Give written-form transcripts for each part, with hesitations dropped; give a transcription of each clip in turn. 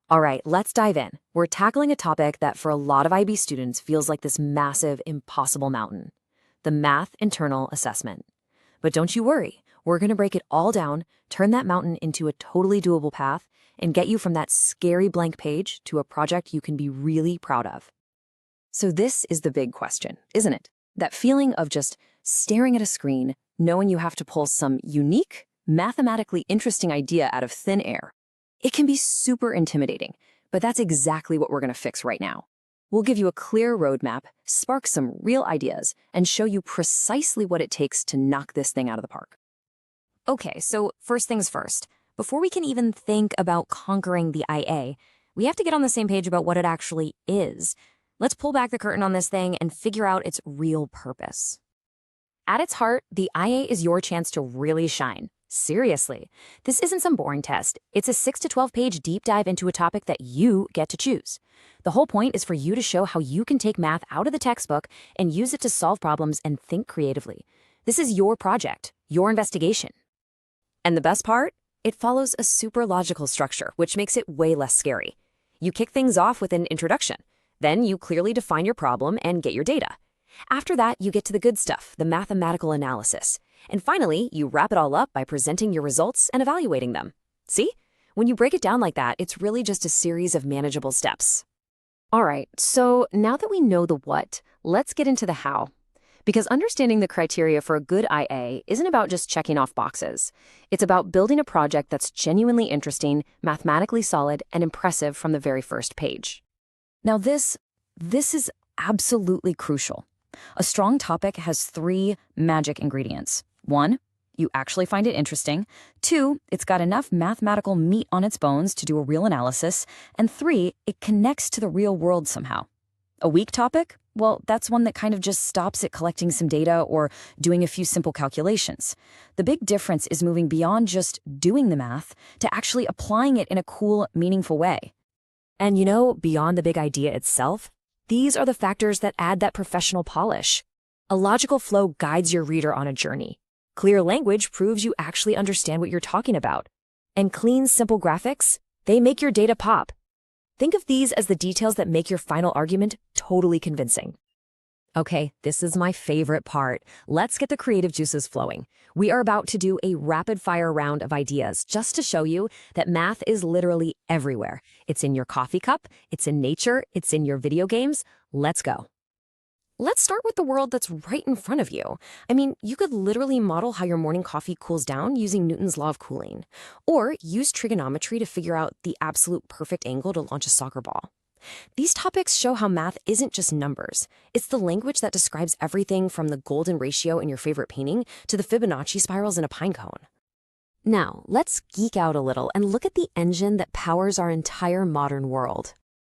All right, let's dive in. We're tackling a topic that for a lot of IB students feels like this massive, impossible mountain, the math internal assessment. But don't you worry, we're going to break it all down, turn that mountain into a totally doable path, and get you from that scary blank page to a project you can be really proud of. So this is the big question, isn't it? That feeling of just staring at a screen, knowing you have to pull some unique, mathematically interesting idea out of thin air. It can be super intimidating, but that's exactly what we're going to fix right now. We'll give you a clear roadmap, spark some real ideas, and show you precisely what it takes to knock this thing out of the park. Okay, so first things first. Before we can even think about conquering the IA, we have to get on the same page about what it actually is. Let's pull back the curtain on this thing and figure out its real purpose. At its heart, the IA is your chance to really shine. Seriously, this isn't some boring test. It's a 6 to 12-page deep dive into a topic that you get to choose. The whole point is for you to show how you can take math out of the textbook and use it to solve problems and think creatively. This is your project, your investigation. And the best part? It follows a super logical structure, which makes it way less scary. You kick things off with an introduction. Then you clearly define your problem and get your data. After that, you get to the good stuff, the mathematical analysis. And finally, you wrap it all up by presenting your results and evaluating them. See? When you break it down like that, it's really just a series of manageable steps. All right, so now that we know the what, let's get into the how. Because understanding the criteria for a good IA isn't about just checking off boxes. It's about building a project that's genuinely interesting, mathematically solid, and impressive from the very first page. Now this is absolutely crucial. A strong topic has 3 magic ingredients. 1, you actually find it interesting. 2, it's got enough mathematical meat on its bones to do a real analysis. And 3, it connects to the real world somehow. A weak topic? Well, that's one that kind of just stops at collecting some data or doing a few simple calculations. The big difference is moving beyond just doing the math to actually applying it in a cool, meaningful way. And beyond the big idea itself, these are the factors that add that professional polish. A logical flow guides your reader on a journey. Clear language proves you actually understand what you're talking about. And clean, simple graphics, they make your data pop. Think of these as the details that make your final argument totally convincing. Okay, this is my favorite part. Let's get the creative juices flowing. We are about to do a rapid-fire round of ideas just to show you that math is literally everywhere. It's in your coffee cup, it's in nature, it's in your video games. Let's go. Let's start with the world that's right in front of you. I mean, you could literally model how your morning coffee cools down using Newton's law of cooling. Or use trigonometry to figure out the absolute perfect angle to launch a soccer ball. These topics show how math isn't just numbers. It's the language that describes everything from the golden ratio in your favorite painting to the Fibonacci spirals in a pine cone. Now, let's geek out a little and look at the engine that powers our entire modern world.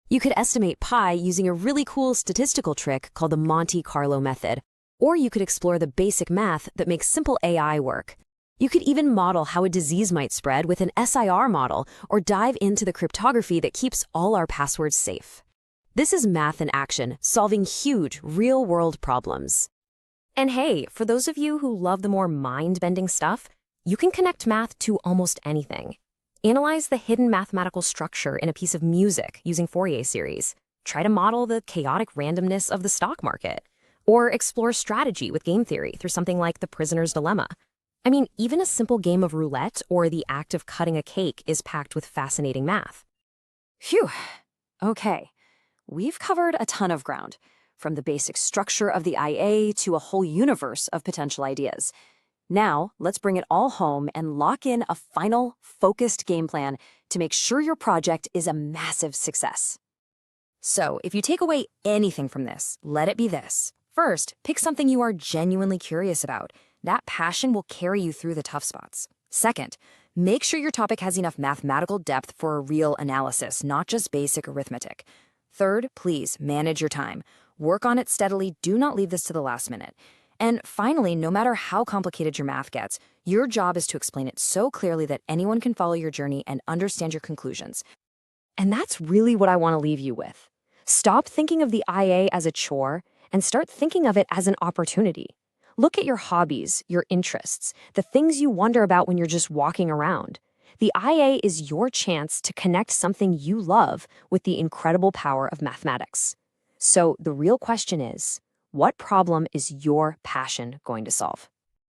You could estimate pi using a really cool statistical trick called the Monte Carlo method, or you could explore the basic math that makes simple AI work. You could even model how a disease might spread with an SIR model or dive into the cryptography that keeps all our passwords safe. This is math in action, solving huge, real-world problems. And hey, for those of you who love the more mind-bending stuff, you can connect math to almost anything. Analyze the hidden mathematical structure in a piece of music using Fourier series. Try to model the chaotic randomness of the stock market. Or explore strategy with game theory through something like the prisoner's dilemma. I mean, even a simple game of roulette or the act of cutting a cake is packed with fascinating math. Phew. Okay. We've covered a ton of ground, from the basic structure of the IA to a whole universe of potential ideas. Now, let's bring it all home and lock in a final, focused game plan to make sure your project is a massive success. So, if you take away anything from this, let it be this. First, pick something you are genuinely curious about. That passion will carry you through the tough spots. Second, make sure your topic has enough mathematical depth for a real analysis, not just basic arithmetic. Third, please manage your time. Work on it steadily. Do not leave this to the last minute. And finally, no matter how complicated your math gets, your job is to explain it so clearly that anyone can follow your journey and understand your conclusions. And that's really what I want to leave you with. Stop thinking of the IA as a chore and start thinking of it as an opportunity. Look at your hobbies, your interests, the things you wonder about when you're just walking around. The IA is your chance to connect something you love with the incredible power of mathematics. So the real question is, what problem is your passion going to solve?